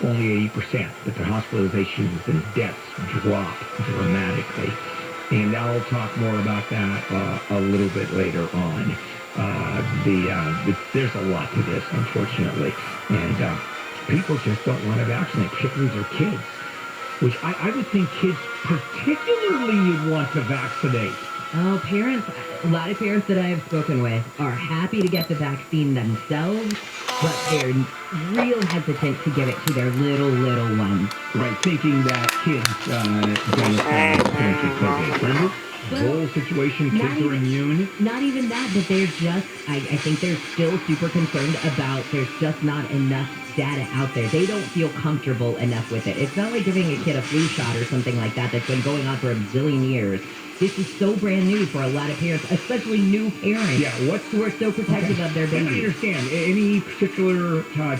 only 80%, but the hospitalizations and deaths drop dramatically. And I'll talk more about that a little bit later on. There's a lot to this, unfortunately. And people just don't want to vaccinate, particularly their kids, which I would think kids particularly you'd want to vaccinate. Oh, parents, a lot of parents that I have spoken with are happy to get the vaccine themselves, but they're real hesitant to give it to their little ones. Right, thinking that kids don't get COVID. Remember? The whole situation, kids are immune. Not even that, but they're just, I think they're still super concerned about there's just not enough data out there. They don't feel comfortable enough with it. It's not like giving a kid a flu shot or something like that that's been going on for a zillion years. This is so brand new for a lot of parents, especially new parents who are so protective of their babies. I understand. Any particular time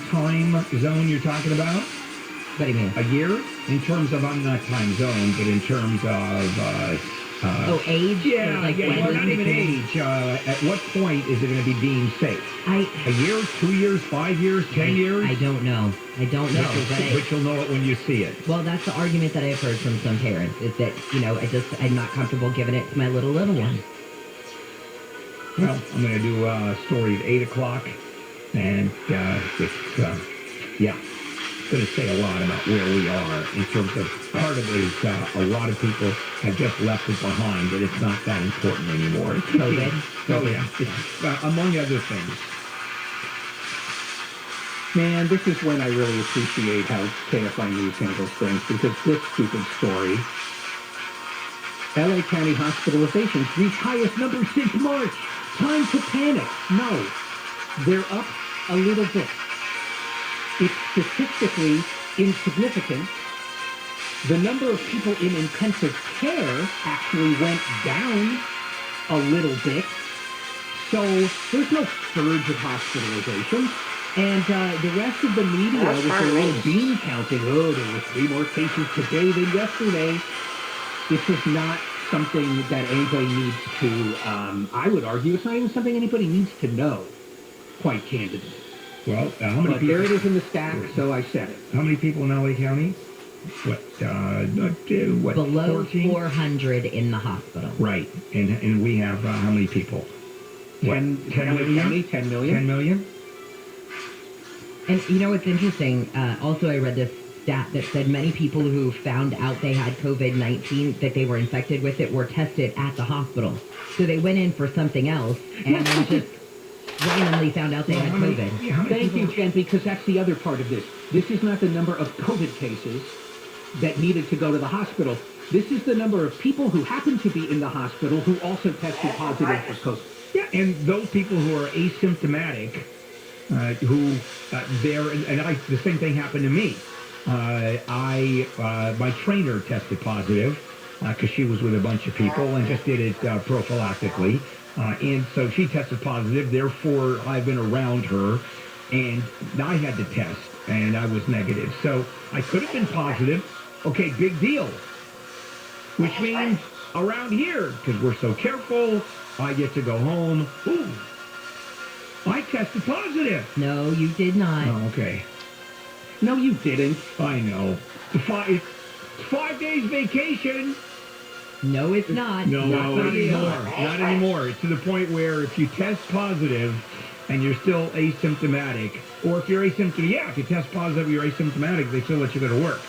zone you're talking about? What do you mean? A year? In terms of, I'm not time zone, but in terms of... age? Yeah, well, not even age. At what point is it going to be deemed safe? A year, 2 years, 5 years, 10 years? I don't know. But you'll know it when you see it. Well, that's the argument that I've heard from some parents, is that, I'm not comfortable giving it to my little one. Well, I'm going to do a story at 8 o'clock, and it's going to say a lot about where we are in terms of part of it is a lot of people have just left it behind, that it's not that important anymore. It's COVID. Oh, yeah. It's, among other things. Man, this is when I really appreciate how KFI News handles things, because this stupid story, LA County hospitalizations reach highest number since March. Time to panic. No, they're up a little bit. It's statistically insignificant. The number of people in intensive care actually went down a little bit. So there's no surge of hospitalizations. And the rest of the media with their little bean counting, there were 3 more cases today than yesterday. This is not something that anybody needs to, I would argue, it's not even something anybody needs to know, quite candidly. Well, how many people? There it is in the stack, so I said it. How many people in LA County? What? Below 14? 400 in the hospital. Right. And we have how many people? 10 million? 10 million. 10 million? And you know what's interesting? Also, I read this stat that said many people who found out they had COVID-19, that they were infected with it, were tested at the hospital. So they went in for something else and then just randomly found out they had COVID. Thank you, Jen, because that's the other part of this. This is not the number of COVID cases that needed to go to the hospital. This is the number of people who happen to be in the hospital who also tested positive for COVID. Yeah, and those people who are asymptomatic, the same thing happened to me. My trainer tested positive because she was with a bunch of people and just did it prophylactically. And so she tested positive, therefore I've been around her, and I had to test, and I was negative. So I could have been positive. Okay, big deal. Which means around here, because we're so careful, I get to go home. Ooh, I tested positive. No, you did not. Oh, okay. No, you didn't. I know. 5 days vacation. No, it's not. No, not anymore. Not anymore. It's to the point where if you test positive and you're still asymptomatic, or if you're asymptomatic, if you test positive, you're asymptomatic, they still let you go to work.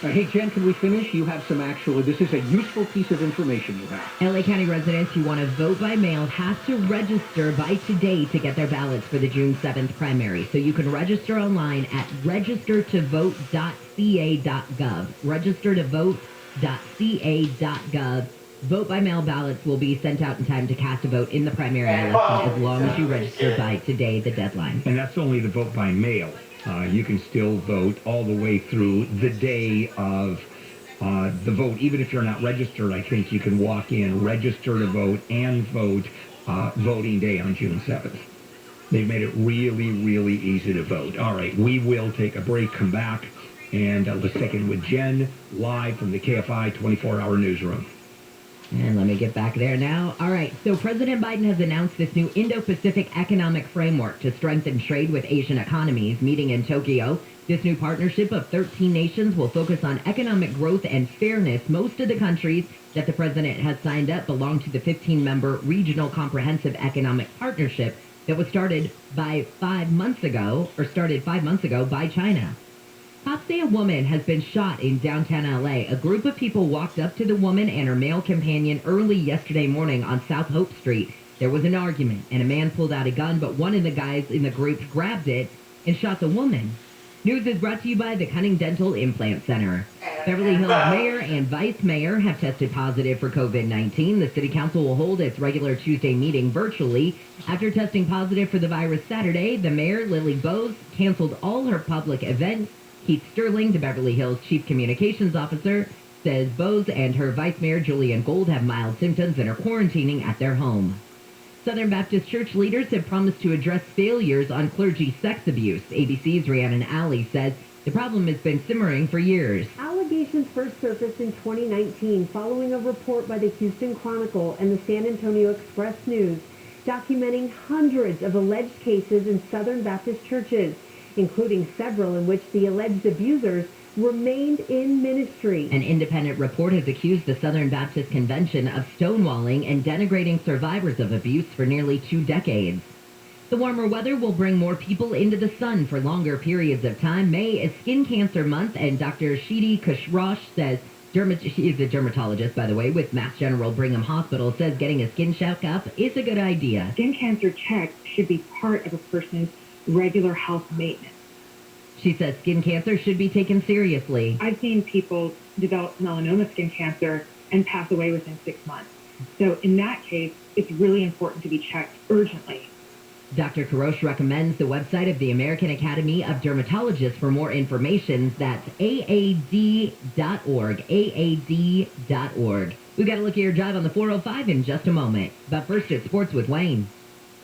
Hey, Jen, can we finish? You have some this is a useful piece of information you have. LA County residents who want to vote by mail have to register by today to get their ballots for the June 7th primary. So you can register online at registertovote.ca.gov. Registertovote.ca.gov. Vote by mail ballots will be sent out in time to cast a vote in the primary election as long as you register by today, the deadline. And that's only the vote by mail. You can still vote all the way through the day of the vote. Even if you're not registered, I think you can walk in, register to vote, and vote voting day on June 7th. They've made it really, really easy to vote. All right, we will take a break, come back, and let's check in with Jen live from the KFI 24-hour newsroom. And let me get back there now. All right, so President Biden has announced this new Indo-Pacific economic framework to strengthen trade with Asian economies. Meeting in Tokyo, This new partnership of 13 nations will focus on economic growth and fairness. Most of the countries that the president has signed up belong to the 15-member Regional Comprehensive Economic Partnership that was started 5 months ago by China. Cops say a woman has been shot in downtown LA. A group of people walked up to the woman and her male companion early yesterday morning on South Hope Street. There was an argument, and a man pulled out a gun, but one of the guys in the group grabbed it and shot the woman. News is brought to you by the Cunning Dental Implant Center. Beverly Hills Mayor and Vice Mayor have tested positive for COVID-19. The City Council will hold its regular Tuesday meeting virtually. After testing positive for the virus Saturday, the mayor, Lily Bowes, canceled all her public events. Keith Sterling, the Beverly Hills Chief Communications Officer, says Bowes and her Vice Mayor, Julian Gold, have mild symptoms and are quarantining at their home. Southern Baptist Church leaders have promised to address failures on clergy sex abuse. ABC's Rhiannon Alley says the problem has been simmering for years. Allegations first surfaced in 2019 following a report by the Houston Chronicle and the San Antonio Express News documenting hundreds of alleged cases in Southern Baptist churches, including several in which the alleged abusers remained in ministry. An independent report has accused the Southern Baptist Convention of stonewalling and denigrating survivors of abuse for nearly 2 decades. The warmer weather will bring more people into the sun for longer periods of time. May is Skin Cancer Month, and Dr. Shidi Kushrosh says, she is a dermatologist, by the way, with Mass General Brigham Hospital, says getting a skin checkup is a good idea. Skin cancer checks should be part of a person's regular health maintenance. She says skin cancer should be taken seriously. I've seen people develop melanoma skin cancer and pass away within 6 months. So in that case, it's really important to be checked urgently. Dr. Kurosh recommends the website of the American Academy of Dermatologists for more information. That's aad.org, aad.org. We've got to look at your drive on the 405 in just a moment. But first, it's sports with Wayne.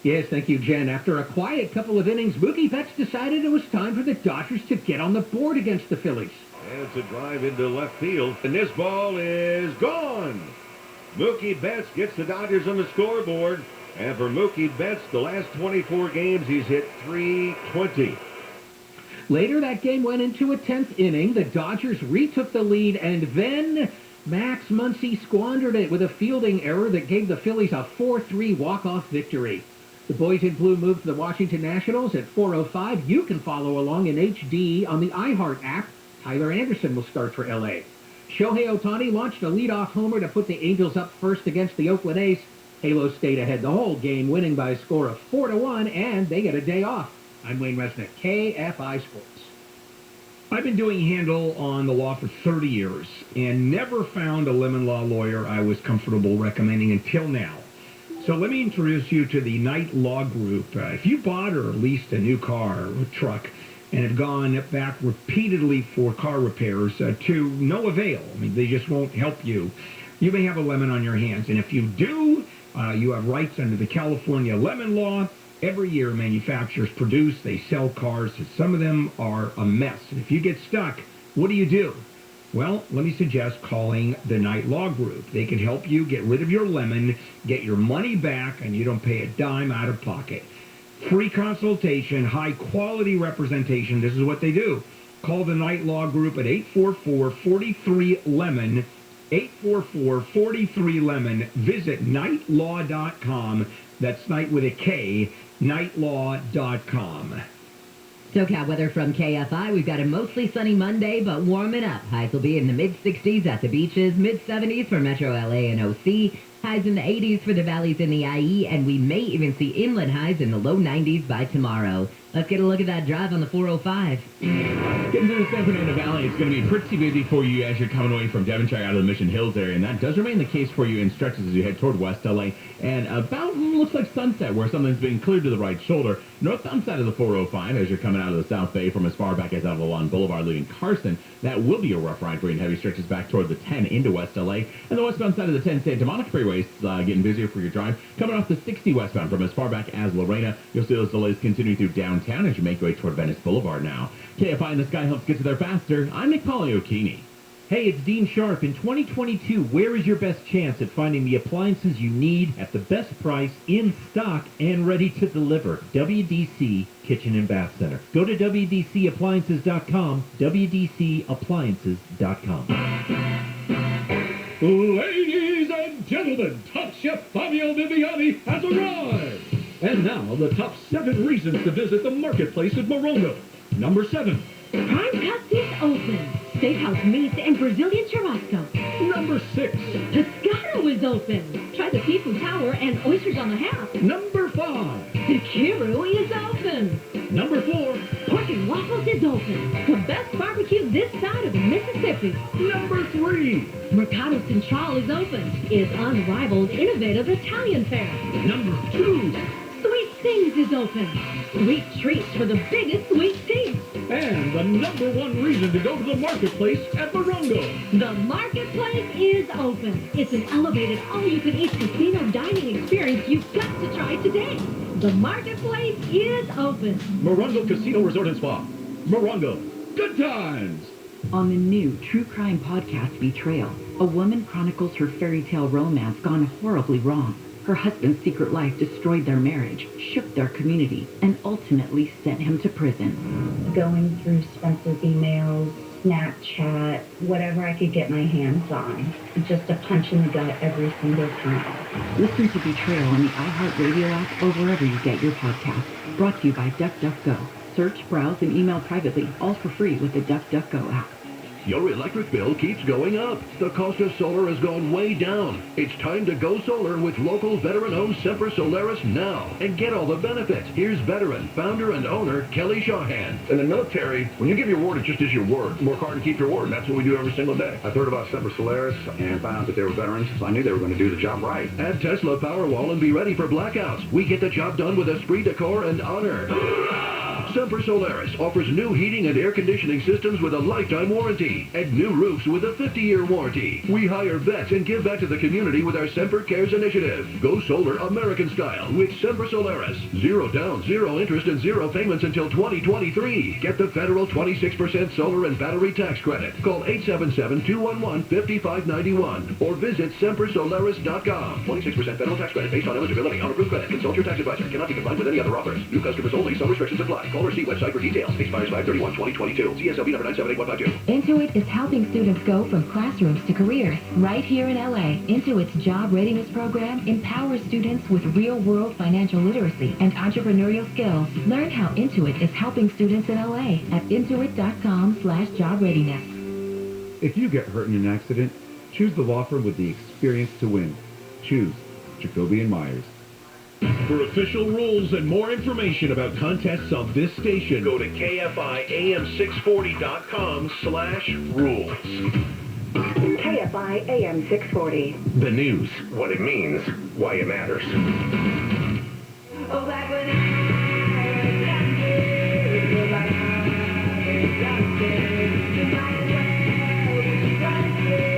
Yes, thank you, Jen. After a quiet couple of innings, Mookie Betts decided it was time for the Dodgers to get on the board against the Phillies. And it's a drive into left field, and this ball is gone. Mookie Betts gets the Dodgers on the scoreboard, and for Mookie Betts, the last 24 games, he's hit .320. Later, that game went into a 10th inning. The Dodgers retook the lead, and then Max Muncy squandered it with a fielding error that gave the Phillies a 4-3 walk-off victory. The Boys in Blue moved to the Washington Nationals at 4:05. You can follow along in HD on the iHeart app. Tyler Anderson will start for L.A. Shohei Ohtani launched a leadoff homer to put the Angels up first against the Oakland A's. Halos stayed ahead the whole game, winning by a score of 4-1, and they get a day off. I'm Wayne Resnick, KFI Sports. I've been doing handle on the law for 30 years and never found a lemon law lawyer I was comfortable recommending until now. So let me introduce you to the Knight Law Group. If you bought or leased a new car or truck and have gone back repeatedly for car repairs to no avail, I mean, they just won't help you, you may have a lemon on your hands. And if you do, you have rights under the California lemon law. Every year, manufacturers produce, they sell cars, and some of them are a mess. And if you get stuck, what do? Well, let me suggest calling the Knight Law Group. They can help you get rid of your lemon, get your money back, and you don't pay a dime out of pocket. Free consultation, high-quality representation. This is what they do. Call the Knight Law Group at 844-43-LEMON, 844-43-LEMON. Visit knightlaw.com. That's Knight with a K, knightlaw.com. SoCal weather from KFI. We've got a mostly sunny Monday, but warming up. Highs will be in the mid-60s at the beaches, mid-70s for Metro LA and OC, highs in the 80s for the valleys in the IE, and we may even see inland highs in the low 90s by tomorrow. Let's get a look at that drive on the 405. Getting to the San Fernando Valley, it's going to be pretty busy for you as you're coming away from Devonshire out of the Mission Hills area, and that does remain the case for you in stretches as you head toward West LA. And about looks like Sunset, where something's being cleared to the right shoulder. Northbound side of the 405 as you're coming out of the South Bay from as far back as Avalon Boulevard leaving Carson. That will be a rough ride for you in heavy stretches back toward the 10 into West LA. And the westbound side of the 10 Santa Monica Freeway is getting busier for your drive. Coming off the 60 westbound from as far back as Lorena, you'll see those delays continue through downtown as you make your way toward Venice Boulevard now. KFI in the Sky helps get you there faster. I'm Nick O'Keeney. Hey, it's Dean Sharp. In 2022, where is your best chance at finding the appliances you need at the best price, in stock, and ready to deliver? WDC Kitchen and Bath Center. Go to WDCappliances.com, WDCappliances.com. Ladies and gentlemen, Top Chef Fabio Viviani has arrived! And now, the top 7 reasons to visit the marketplace at Morongo. Number 7. Prime Cuts is open. Steakhouse meats and Brazilian churrasco. Number 6. Pescado is open. Try the seafood tower and oysters on the half. Number 5. The Kiru is open. Number 4. Pork and Waffles is open. The best barbecue this side of the Mississippi. Number 3. Mercado Central is open. It's unrivaled, innovative Italian fare. Number 2. Sweet Things is open. Sweet treats for the biggest sweet teeth. And the number 1 reason to go to the marketplace at Morongo. The marketplace is open. It's an elevated all-you-can-eat casino dining experience you've got to try today. The marketplace is open. Morongo Casino Resort and Spa. Morongo. Good times. On the new true crime podcast Betrayal, a woman chronicles her fairy tale romance gone horribly wrong. Her husband's secret life destroyed their marriage, shook their community, and ultimately sent him to prison. Going through Spencer's emails, Snapchat, whatever I could get my hands on. Just a punch in the gut every single time. Listen to Betrayal on the iHeartRadio app or wherever you get your podcasts. Brought to you by DuckDuckGo. Search, browse, and email privately, all for free with the DuckDuckGo app. Your electric bill keeps going up. The cost of solar has gone way down. It's time to go solar with local veteran-owned Semper Solaris now and get all the benefits. Here's veteran, founder, and owner Kelly Shawhan. In the military, when you give your word, it just is your word. Work hard and keep your word, and that's what we do every single day. I heard about Semper Solaris and found out that they were veterans, so I knew they were going to do the job right. Add Tesla Powerwall and be ready for blackouts. We get the job done with esprit de corps and honor. Semper Solaris offers new heating and air conditioning systems with a lifetime warranty and new roofs with a 50-year warranty. We hire vets and give back to the community with our Semper Cares initiative. Go solar American style with Semper Solaris. 0 down, 0 interest, and 0 payments until 2023. Get the federal 26% solar and battery tax credit. Call 877-211-5591 or visit SemperSolaris.com. 26% federal tax credit based on eligibility on approved credit. Consult your tax advisor. Cannot be combined with any other offers. New customers only. Some restrictions apply. Call or see website for details. Expires 5/31/2022. CSLB number 978152. Intuit is helping students go from classrooms to careers. Right here in LA, Intuit's job readiness program empowers students with real-world financial literacy and entrepreneurial skills. Learn how Intuit is helping students in LA at intuit.com/job readiness. If you get hurt in an accident, choose the law firm with the experience to win. Choose Jacoby and Myers. For official rules and more information about contests on this station, go to KFIAM640.com/rules. KFI AM 640. The news, what it means, why it matters. Oh, back when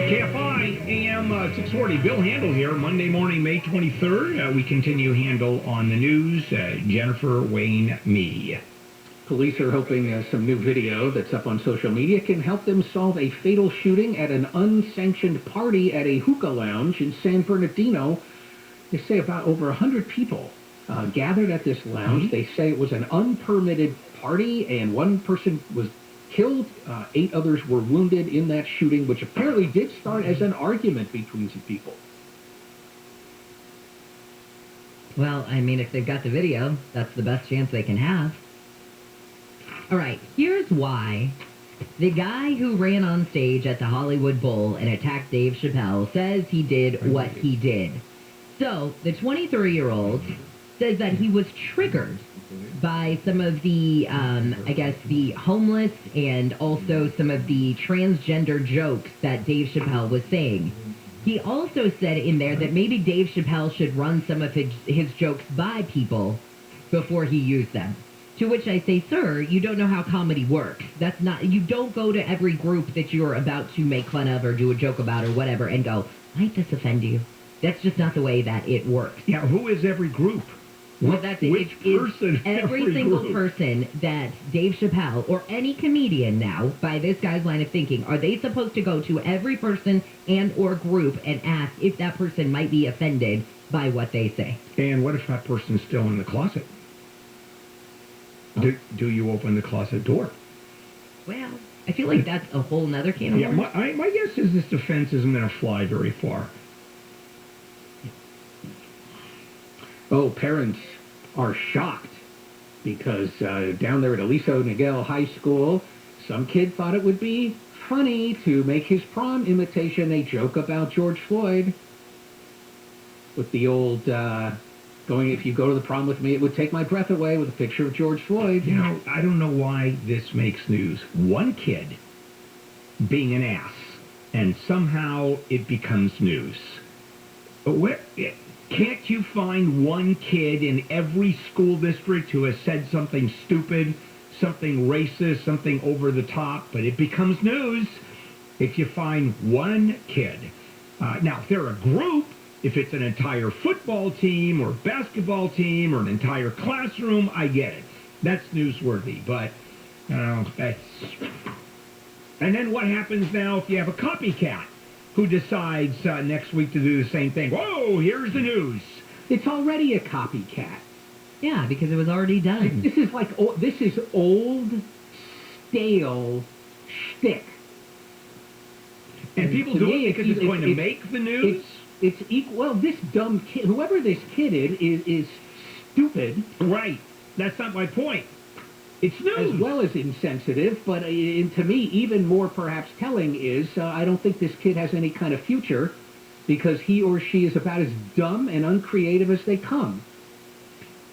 KFI AM 640. Bill Handel here, Monday morning, May 23rd. We continue Handel on the news. Jennifer, Wayne, me. Police are hoping some new video that's up on social media can help them solve a fatal shooting at an unsanctioned party at a hookah lounge in San Bernardino. They say about over 100 people gathered at this lounge. They say it was an unpermitted party, and one person was killed. 8 others were wounded in that shooting, which apparently did start as an argument between some people. Well, I mean, if they've got the video, that's the best chance they can have. All right, here's why. The guy who ran on stage at the Hollywood Bowl and attacked Dave Chappelle says he did what he did. So, the 23-year-old says that he was triggered by some of the, I guess, the homeless and also some of the transgender jokes that Dave Chappelle was saying. He also said in there that maybe Dave Chappelle should run some of his jokes by people before he used them. To which I say, sir, you don't know how comedy works. That's not, you don't go to every group that you're about to make fun of or do a joke about or whatever and go, might this offend you? That's just not the way that it works. Yeah, who is every group? Well, that's it. Which It's person? every single group? person that Dave Chappelle or any comedian now, by this guy's line of thinking, are they supposed to go to every person and or group and ask if that person might be offended by what they say? And what if that person's still in the closet? Do you open the closet door? Well, I feel like that's a whole nother can of Yeah, worms. my guess is this defense isn't going to fly very far. Oh, parents are shocked because down there at Aliso Niguel High School, some kid thought it would be funny to make his prom imitation a joke about George Floyd. With the old going, if you go to the prom with me, it would take my breath away, with a picture of George Floyd. You know, I don't know why this makes news. One kid being an ass, and somehow it becomes news. Can't you find one kid in every school district who has said something stupid, something racist, something over the top, but it becomes news if you find one kid? Now, if they're a group, if it's an entire football team or basketball team or an entire classroom, I get it. That's newsworthy, but, that's... And then what happens now if you have a copycat who decides next week to do the same thing? Whoa, here's the news. It's already a copycat. Yeah, because it was already done. This is like, this is old, stale shtick. And people do it because it's going to make the news? It's equal. Well, this dumb kid, whoever this kid is stupid. Right. That's not my point. It's news. As well as insensitive, but to me, even more perhaps telling is I don't think this kid has any kind of future because he or she is about as dumb and uncreative as they come.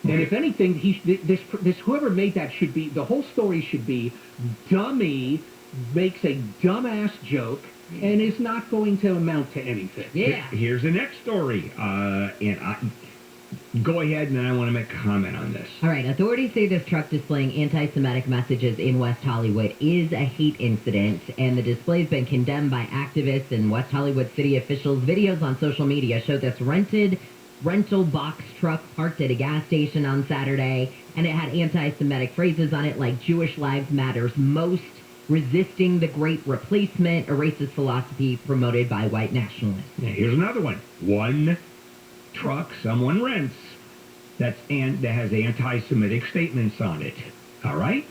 And if anything, this whoever made that should be, the whole story should be, dummy makes a dumbass joke and is not going to amount to anything. Yeah. Here's the next story. Go ahead, and then I want to make a comment on this. All right, authorities say this truck displaying anti-Semitic messages in West Hollywood is a hate incident, and the display's been condemned by activists and West Hollywood city officials. Videos on social media show this rental box truck parked at a gas station on Saturday, and it had anti-Semitic phrases on it like Jewish Lives Matters Most, resisting the Great Replacement, a racist philosophy promoted by white nationalists. Now, here's another one. One truck someone rents that has anti-Semitic statements on it. All right?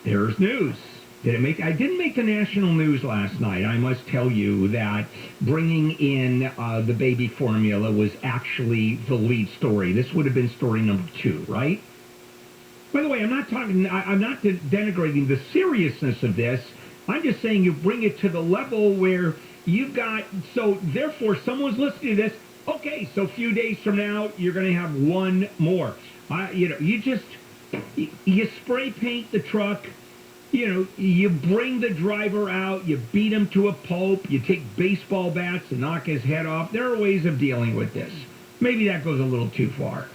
There's news. I didn't make the national news last night. I must tell you that bringing in the baby formula was actually the lead story. This would have been story number 2, right? By the way, I'm not denigrating the seriousness of this. I'm just saying you bring it to the level where you've got, so therefore someone's listening to this. Okay, so a few days from now, you're going to have one more. You spray paint the truck. You bring the driver out, you beat him to a pulp, you take baseball bats and knock his head off. There are ways of dealing with this. Maybe that goes a little too far.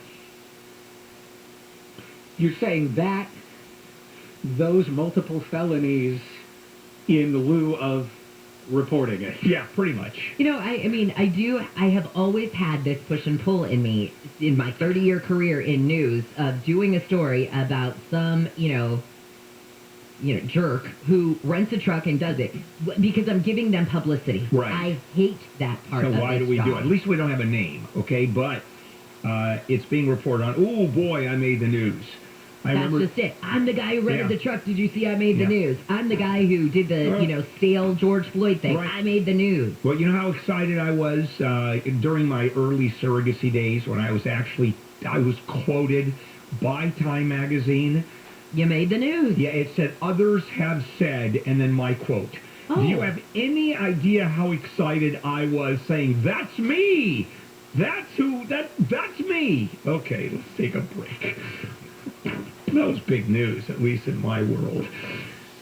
You're saying that those multiple felonies in lieu of reporting it. Yeah, pretty much. I have always had this push and pull in me in my 30-year career in news of doing a story about some, jerk who rents a truck and does it because I'm giving them publicity. Right. I hate that part of it. So why do we do it? At least we don't have a name, okay? But it's being reported on. Oh, boy, I made the news. That's just it. I'm the guy who rented the truck. Did you see I made the news? I'm the guy who did the, stale George Floyd thing. Right. I made the news. Well, you know how excited I was during my early surrogacy days when I was quoted by Time magazine. You made the news. Yeah, it said, others have said, and then my quote. Oh. Do you have any idea how excited I was saying, that's me? That's me. Okay, let's take a break. That was big news, at least in my world.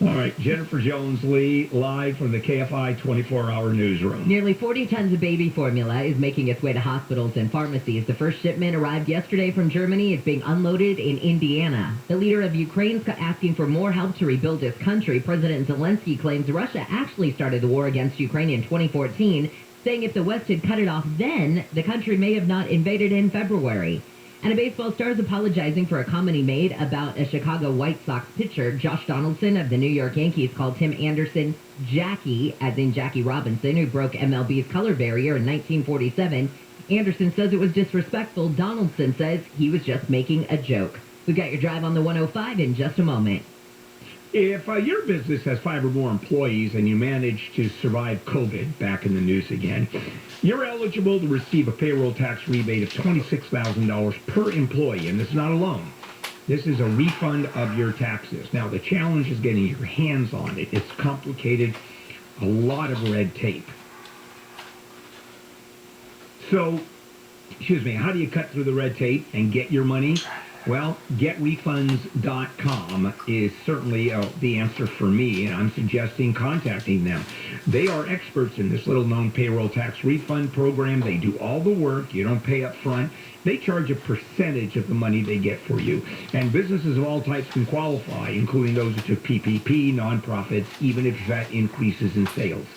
All right, Jennifer Jones-Lee, live from the KFI 24-hour newsroom. Nearly 40 tons of baby formula is making its way to hospitals and pharmacies. The first shipment arrived yesterday from Germany. It's being unloaded in Indiana. The leader of Ukraine's asking for more help to rebuild its country. President Zelensky claims Russia actually started the war against Ukraine in 2014, saying if the West had cut it off then, the country may have not invaded in February. And a baseball star is apologizing for a comment he made about a Chicago White Sox pitcher. Josh Donaldson of the New York Yankees called Tim Anderson Jackie, as in Jackie Robinson, who broke MLB's color barrier in 1947. Anderson says it was disrespectful. Donaldson says he was just making a joke. We've got your drive on the 105 in just a moment. If your business has 5 or more employees and you manage to survive COVID, back in the news again, you're eligible to receive a payroll tax rebate of $26,000 per employee, and it's not a loan. This is a refund of your taxes. Now, the challenge is getting your hands on it. It's complicated, a lot of red tape. So, how do you cut through the red tape and get your money? Well, getrefunds.com is certainly the answer for me, and I'm suggesting contacting them. They are experts in this little-known payroll tax refund program. They do all the work. You don't pay up front. They charge a percentage of the money they get for you. And businesses of all types can qualify, including those who took PPP, nonprofits, even if that increases in sales.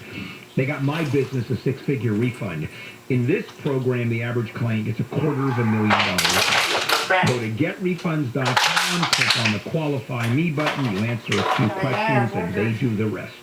They got my business a 6-figure refund. In this program, the average client gets $250,000. Go to getrefunds.com, click on the Qualify Me button, you answer a few questions, and they do the rest.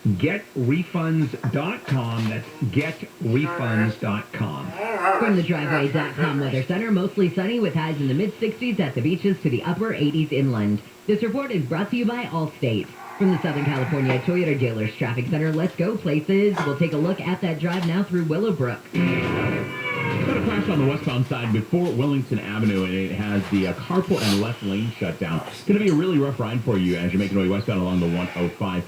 Getrefunds.com, that's getrefunds.com. From the driveway.com Weather Center, mostly sunny with highs in the mid-60s at the beaches to the upper 80s inland. This report is brought to you by Allstate. From the Southern California Toyota Dealers Traffic Center, let's go places. We'll take a look at that drive now through Willowbrook. Got a crash on the westbound side before Wellington Avenue, and it has the carpool and left lane shut down. It's going to be a really rough ride for you as you're making your way westbound along the 105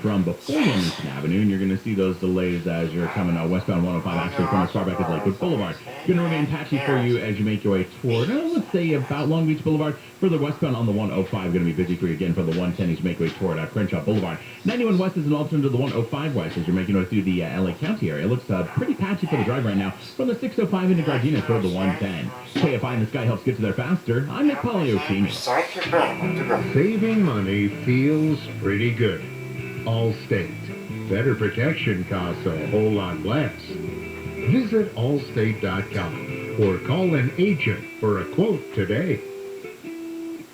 from before Wellington Avenue, and you're going to see those delays as you're coming westbound 105, actually from as far back as Lakewood Boulevard. It's going to remain patchy for you as you make your way toward, let's say, about Long Beach Boulevard. Further westbound on the 105, going to be busy for you again from the 110 as you make your way toward Crenshaw Boulevard. 91 west is an alternate to the 105 west as you're making your way through the LA County area. It looks pretty patchy for the drive right now from the 605 into Gardena toward the 110. KFI in the Sky helps get you there faster. I'm Nick Poliocini. Saving money feels pretty good. Allstate. Better protection costs a whole lot less. Visit allstate.com or call an agent for a quote today.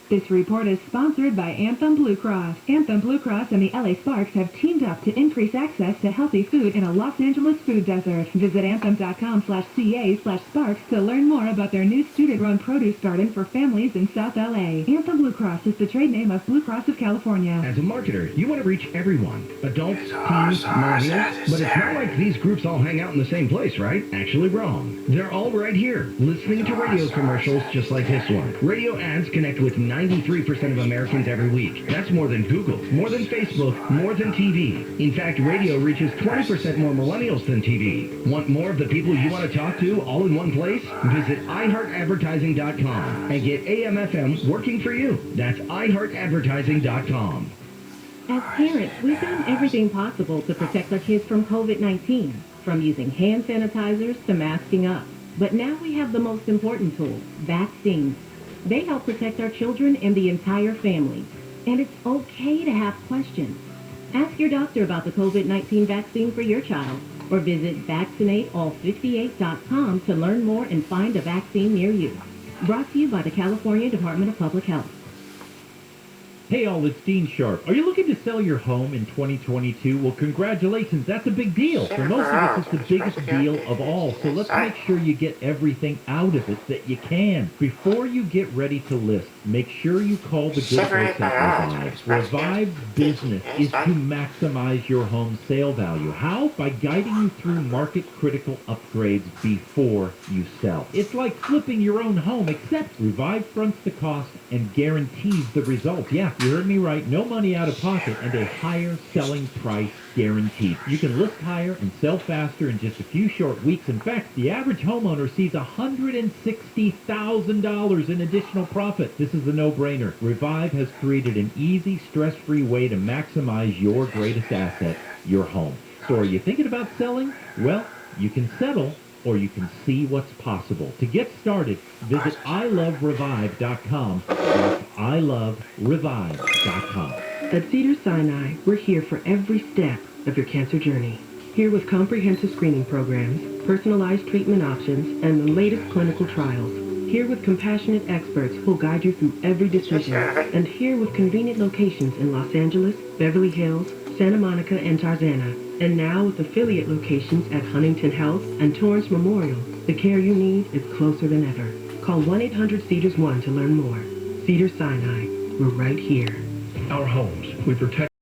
This report is sponsored by Anthem Blue Cross. Anthem Blue Cross and the LA Sparks have teamed up to increase access to healthy food in a Los Angeles food desert. Visit anthem.com/ca/sparks to learn more about their new student-run produce garden for families in South LA. Anthem Blue Cross is the trade name of Blue Cross of California. As a marketer, you want to reach everyone. Adults, teens, millennials. But it's not like these groups all hang out in the same place, right? Actually wrong. They're all right here, listening to radio commercials just like this one. Radio ads connect with 93% of Americans every week. That's more than Google, more than Facebook, more than TV. In fact, radio reaches 20% more millennials than TV. Want more of the people you want to talk to all in one place? Visit iHeartAdvertising.com and get AM/FM working for you. That's iHeartAdvertising.com. As parents, we've done everything possible to protect our kids from COVID-19, from using hand sanitizers to masking up. But now we have the most important tool, vaccines. They help protect our children and the entire family. And it's okay to have questions. Ask your doctor about the COVID-19 vaccine for your child, or visit vaccinateall58.com to learn more and find a vaccine near you. Brought to you by the California Department of Public Health. Hey all, it's Dean Sharp. Are you looking to sell your home in 2022? Well, congratulations. That's a big deal. For most of us, it's the biggest deal of all. So let's make sure you get everything out of it that you can. Before you get ready to list, make sure you call the good folks at Revive. Revive's business is to maximize your home sale value. How? By guiding you through market-critical upgrades before you sell. It's like flipping your own home, except Revive fronts the cost and guarantees the result. Yeah, you heard me right. No money out of pocket and a higher selling price guaranteed. You can list higher and sell faster in just a few short weeks. In fact, the average homeowner sees $160,000 in additional profit. This is a no-brainer. Revive has created an easy, stress-free way to maximize your greatest asset, your home. So are you thinking about selling? Well, you can settle or you can see what's possible. To get started, visit iloverevive.com. That's iloverevive.com. At Cedars-Sinai, we're here for every step of your cancer journey. Here with comprehensive screening programs, personalized treatment options, and the latest clinical trials. Here with compassionate experts who'll guide you through every decision. And here with convenient locations in Los Angeles, Beverly Hills, Santa Monica, and Tarzana. And now with affiliate locations at Huntington Health and Torrance Memorial, the care you need is closer than ever. Call 1-800-CEDARS-1 to learn more. Cedars-Sinai, we're right here. Our homes, we protect